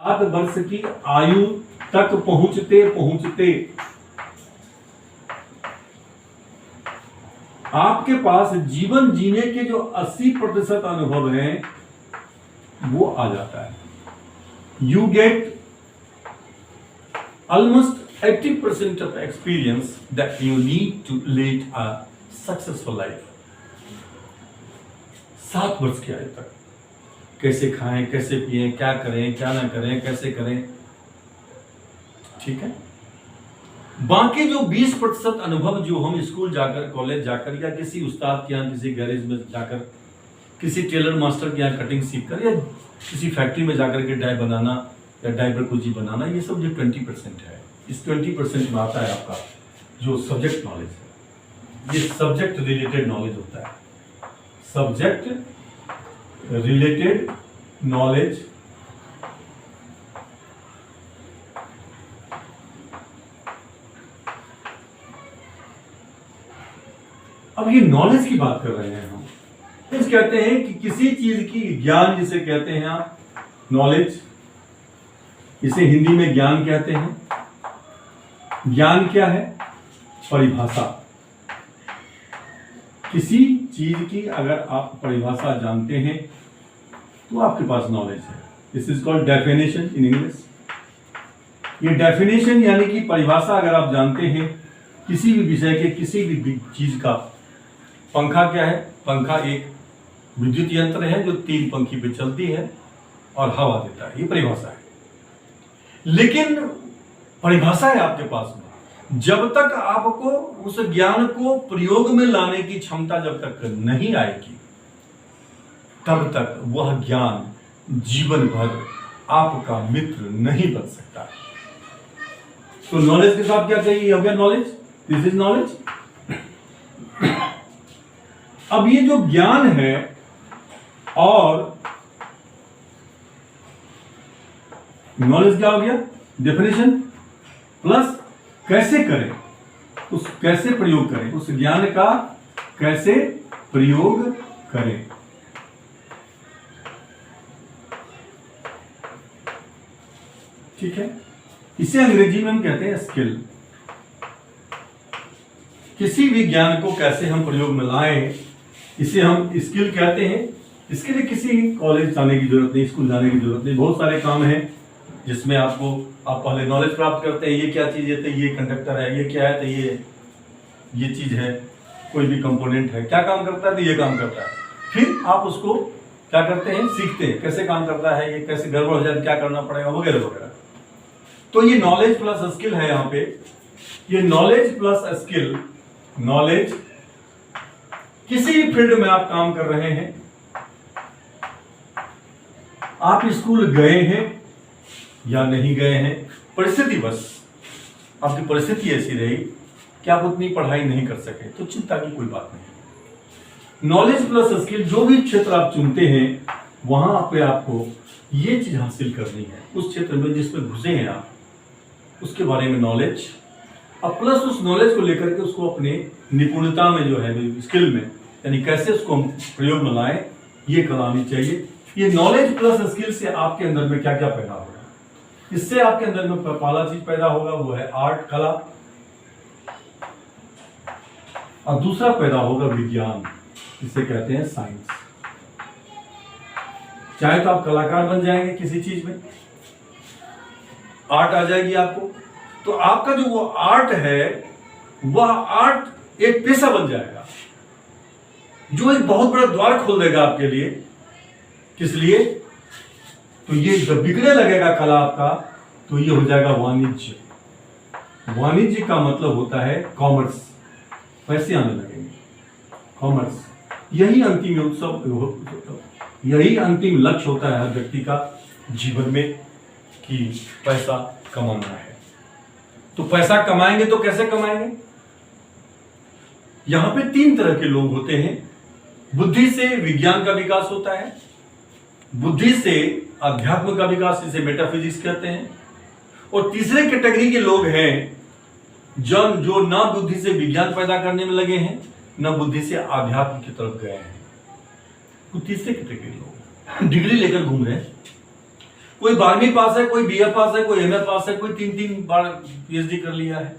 अध वर्ष की आयु तक पहुंचते पहुंचते आपके पास जीवन जीने के जो 80% अनुभव हैं वो आ जाता है। You get almost 80% of experience that you need to lead a successful life. 7 वर्ष की आयु तक कैसे खाएं, कैसे पिएं, क्या करें, क्या ना करें, कैसे करें, ठीक है। बाकी जो 20% अनुभव जो हम स्कूल जाकर, कॉलेज जाकर, या किसी उस्ताद के यहाँ, किसी गैरेज में जाकर, किसी टेलर मास्टर के यहाँ कटिंग सीखकर, या किसी फैक्ट्री में जाकर के डाई बनाना या डायपर कुची बनाना, ये सब जो 20% है, इस 20% में आता है आपका जो सब्जेक्ट नॉलेज है। ये सब्जेक्ट रिलेटेड नॉलेज होता है। सब्जेक्ट रिलेटेड नॉलेज अब ये नॉलेज की बात कर रहे हैं हम। इस कहते हैं कि किसी चीज की ज्ञान जिसे कहते हैं आप, नॉलेज, इसे हिंदी में ज्ञान कहते हैं। ज्ञान क्या है? परिभाषा। किसी चीज की अगर आप परिभाषा जानते हैं तो आपके पास नॉलेज है। This is called definition in English. ये डेफिनेशन यानी कि परिभाषा अगर आप जानते हैं किसी भी विषय के, किसी भी चीज का। पंखा क्या है? पंखा एक विद्युत यंत्र है जो 3 पंखी पे चलती है और हवा देता है, ये परिभाषा है। लेकिन परिभाषा है आपके पास में, जब तक आपको उस ज्ञान को प्रयोग में लाने की क्षमता जब तक नहीं आएगी, तब तक वह ज्ञान जीवन भर आपका मित्र नहीं बन सकता। तो नॉलेज के साथ क्या चाहिए? हो गया नॉलेज, दिस इज नॉलेज। अब ये जो ज्ञान है और नॉलेज क्या हो गया? डेफिनेशन प्लस कैसे करें, उस कैसे प्रयोग करें, उस ज्ञान का कैसे प्रयोग करें। ठीक है, इसे अंग्रेजी में हम कहते हैं स्किल। किसी भी ज्ञान को कैसे हम प्रयोग में लाएं, इसे हम स्किल कहते हैं। इसके लिए किसी कॉलेज जाने की जरूरत नहीं, स्कूल जाने की जरूरत नहीं। बहुत सारे काम हैं जिसमें आप पहले नॉलेज प्राप्त करते हैं। ये क्या चीज है? तो ये कंडक्टर है। ये क्या है? तो ये चीज है। कोई भी कंपोनेंट है, क्या काम करता है? तो ये काम करता है। फिर आप उसको क्या करते हैं? सीखते हैं कैसे काम करता है, ये कैसे गड़बड़ हो जाए क्या करना पड़ेगा, वगैरह वगैरह। तो ये नॉलेज प्लस स्किल है। यहाँ पे ये नॉलेज प्लस स्किल, नॉलेज किसी भी फील्ड में आप काम कर रहे हैं, आप स्कूल गए हैं या नहीं गए हैं, परिस्थिति बस आपकी परिस्थिति ऐसी रही कि आप उतनी पढ़ाई नहीं कर सके, तो चिंता की कोई बात नहीं। नॉलेज प्लस स्किल, जो भी क्षेत्र आप चुनते हैं वहां पे आपको ये चीज हासिल करनी है। उस क्षेत्र में जिसमें घुसे हैं आप, उसके बारे में नॉलेज, और प्लस उस नॉलेज को लेकर के उसको अपने निपुणता में जो है, स्किल में, यानी कैसे उसको हम प्रयोग में लाएं, ये कला आनी चाहिए। ये नॉलेज प्लस स्किल से आपके अंदर में क्या क्या पैदा होगा? इससे आपके अंदर में पहला चीज पैदा होगा वो है आर्ट, कला, और दूसरा पैदा होगा विज्ञान, जिसे कहते हैं साइंस। चाहे तो आप कलाकार बन जाएंगे किसी चीज में, आर्ट आ जाएगी आपको, तो आपका जो वो आर्ट है, वह आर्ट एक पेशा बन जाएगा, जो एक बहुत बड़ा द्वार खोल देगा आपके लिए। किस लिए? तो ये जब बिगड़ने लगेगा कला आपका, तो ये हो जाएगा वाणिज्य। वाणिज्य का मतलब होता है कॉमर्स, पैसे आने लगेंगे, कॉमर्स। यही अंतिम उत्सव, यही अंतिम लक्ष्य होता है हर व्यक्ति का जीवन में, कि पैसा कमाना है। तो पैसा कमाएंगे तो कैसे कमाएंगे? यहां पे 3 तरह के लोग होते हैं। बुद्धि से विज्ञान का विकास होता है, बुद्धि से अध्यात्म का विकास, जिसे मेटाफिजिक्स कहते हैं, और तीसरे कैटेगरी के लोग हैं जो ना बुद्धि से विज्ञान पैदा करने में लगे हैं, ना बुद्धि से आध्यात्म की तरफ गए हैं। तो तीसरे कैटेगरी लोग डिग्री लेकर घूम रहे हैं, कोई 12वीं पास है, कोई बीए पास है, कोई एमए पास है, कोई 3 बार पीएचडी कर लिया है,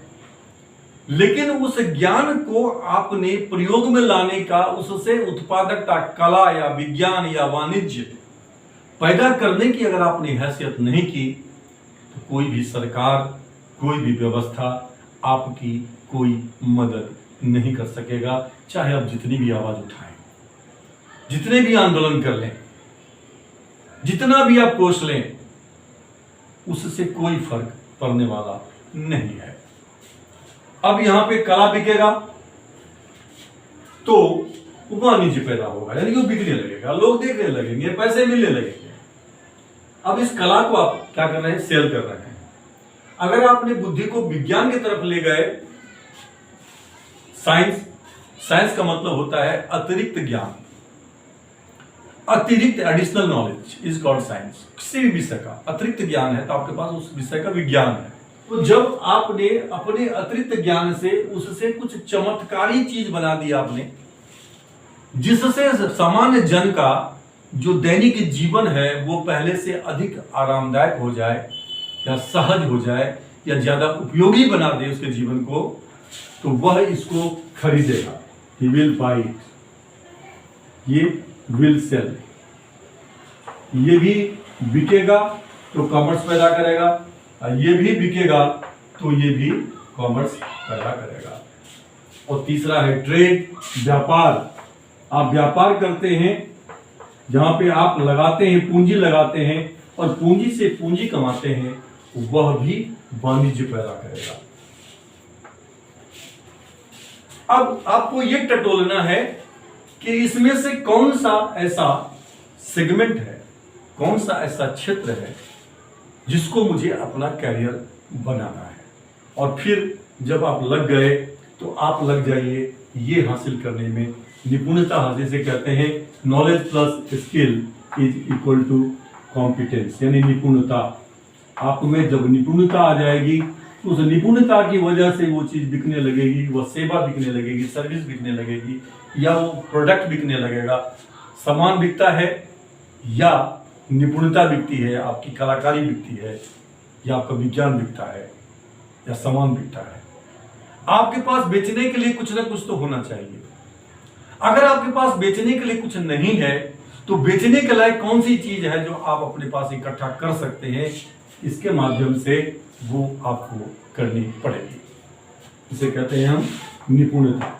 लेकिन उस ज्ञान को आपने प्रयोग में लाने का, उससे उत्पादकता, कला या विज्ञान या वाणिज्य पैदा करने की अगर आपने हैसियत नहीं की, तो कोई भी सरकार, कोई भी व्यवस्था आपकी कोई मदद नहीं कर सकेगा। चाहे आप जितनी भी आवाज उठाएं, जितने भी आंदोलन कर लें, जितना भी आप कोस लें, उससे कोई फर्क पड़ने वाला नहीं है। अब यहां पे कला बिकेगा तो वाणिज्य पैदा होगा, यानी कि वो बिकने लगेगा, लोग देखने लगेंगे, पैसे मिलने लगेंगे। अब इस कला को आप क्या कर रहे हैं? सेल कर रहे हैं। अगर आपने बुद्धि को विज्ञान की तरफ ले गए, साइंस का मतलब होता है अतिरिक्त ज्ञान, अतिरिक्त additional knowledge is called science. किसी भी विषय का अतिरिक्त ज्ञान है तो आपके पास उस विषय का विज्ञान है। तो जब आपने अपने अतिरिक्त ज्ञान से उससे कुछ चमत्कारी चीज बना दी आपने, जिससे सामान्य जन का जो दैनिक जीवन है वो पहले से अधिक आरामदायक हो जाए या सहज हो जाए या ज्यादा उपयोगी बना दे उसके जीवन को, तो वह इसको खरीदेगा। He will buy it. ये will sell, ये भी बिकेगा तो कॉमर्स पैदा करेगा, और ये भी बिकेगा तो ये भी कॉमर्स पैदा करेगा। और तीसरा है ट्रेड, व्यापार। आप व्यापार करते हैं, जहां पे आप लगाते हैं, पूंजी लगाते हैं और पूंजी से पूंजी कमाते हैं, वह भी वाणिज्य पैदा करेगा। अब आपको यह टटोलना है कि इसमें से कौन सा ऐसा सेगमेंट है, कौन सा ऐसा क्षेत्र है जिसको मुझे अपना कैरियर बनाना है। और फिर जब आप लग गए तो आप लग जाइए ये हासिल करने में, निपुणता हासिल से कहते हैं knowledge plus skill is equal to competence, यानी निपुणता। आप में जब निपुणता आ जाएगी तो उस निपुणता की वजह से वो चीज बिकने लगेगी, वह सेवा बिकने लगेगी, सर्विस बिकने लगेगी, या वो प्रोडक्ट बिकने लगेगा। सामान बिकता है या निपुणता बिकती है, आपकी कलाकारी बिकती है, या आपका विज्ञान बिकता है, या सामान बिकता है। आपके पास बेचने के लिए कुछ ना कुछ तो होना चाहिए। अगर आपके पास बेचने के लिए कुछ नहीं है तो बेचने के लायक कौन सी चीज है जो आप अपने पास इकट्ठा कर सकते हैं, इसके माध्यम से वो आपको करनी पड़ेगी। इसे कहते हैं हम निपुणता।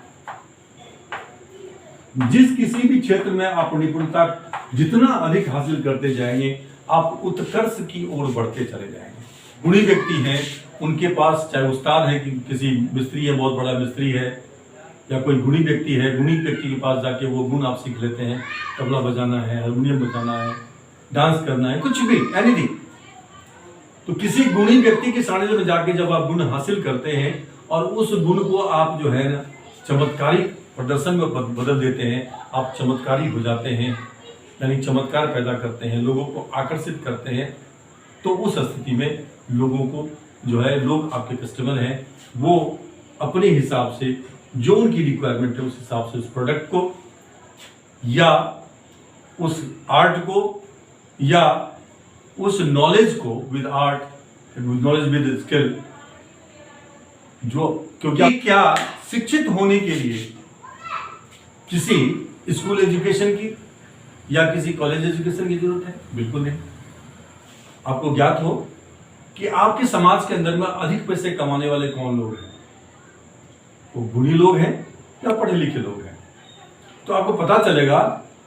जिस किसी भी क्षेत्र में आप निपुणता जितना अधिक हासिल करते जाएंगे, आप उत्कर्ष की ओर बढ़ते चले जाएंगे। गुणी व्यक्ति हैं, उनके पास चाहे उस्ताद है कि किसी मिस्त्री है, बहुत बड़ा मिस्त्री है, या कोई गुणी व्यक्ति है, गुणी व्यक्ति के पास जाके वो गुण आप सीख लेते हैं। तबला बजाना है, हारमोनियम बजाना है, डांस करना है, कुछ भी, एनीथिंग। तो किसी गुणी व्यक्ति के सानिध्य में जाके जब आप गुण हासिल करते हैं और उस गुण को आप जो है ना चमत्कारी प्रदर्शन में बदल देते हैं, आप चमत्कारी हो जाते हैं, यानी चमत्कार पैदा करते हैं, लोगों को आकर्षित करते हैं। तो उस स्थिति में लोगों को जो है, लोग आपके कस्टमर हैं, वो अपने हिसाब से जो उनकी रिक्वायरमेंट है उस हिसाब से उस प्रोडक्ट को या उस आर्ट को या उस नॉलेज को with art, knowledge with skill, जो क्योंकि क्या शिक्षित होने के लिए किसी स्कूल एजुकेशन की या किसी कॉलेज एजुकेशन की जरूरत है? बिल्कुल नहीं। आपको ज्ञात हो कि आपके समाज के अंदर में अधिक पैसे कमाने वाले कौन लोग हैं? वो गुणी लोग हैं या पढ़े लिखे लोग हैं? तो आपको पता चलेगा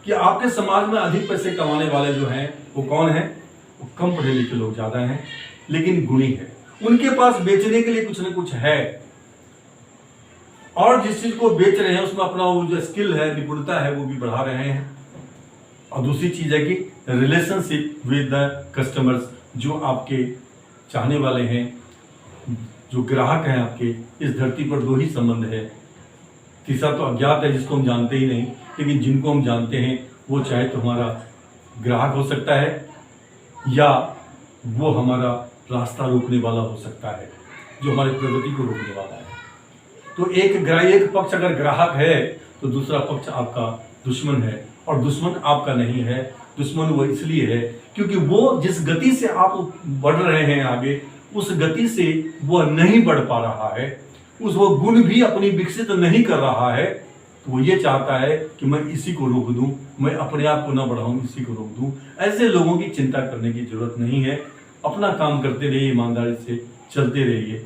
कि आपके समाज में अधिक पैसे कमाने वाले जो हैं वो कौन हैं? वो कम पढ़े लिखे लोग ज्यादा हैं, लेकिन गुणी है। उनके पास बेचने के लिए कुछ ना कुछ है, और जिस चीज को बेच रहे हैं उसमें अपना वो जो स्किल है, निपुणता है, वो भी बढ़ा रहे हैं। और दूसरी चीज है कि रिलेशनशिप विद द कस्टमर्स, जो आपके चाहने वाले हैं, जो ग्राहक हैं आपके, इस धरती पर दो ही संबंध है। तीसरा तो अज्ञात है जिसको हम जानते ही नहीं, लेकिन जिनको हम जानते हैं वो चाहे तो हमारा ग्राहक हो सकता है या वो हमारा रास्ता रोकने वाला हो सकता है, जो हमारी प्रगति को रोकने वाला है। तो एक पक्ष अगर ग्राहक है तो दूसरा पक्ष आपका दुश्मन है, और दुश्मन आपका नहीं है, दुश्मन वो इसलिए है क्योंकि वो जिस गति से आप बढ़ रहे हैं आगे, उस गति से वो नहीं बढ़ पा रहा है, वो गुण भी अपनी विकसित नहीं कर रहा है। तो वो ये चाहता है कि मैं इसी को रोक दूं, मैं अपने आप को ना बढ़ाऊं, इसी को रोक दूं। ऐसे लोगों की चिंता करने की जरूरत नहीं है। अपना काम करते रहिए, ईमानदारी से चलते रहिए।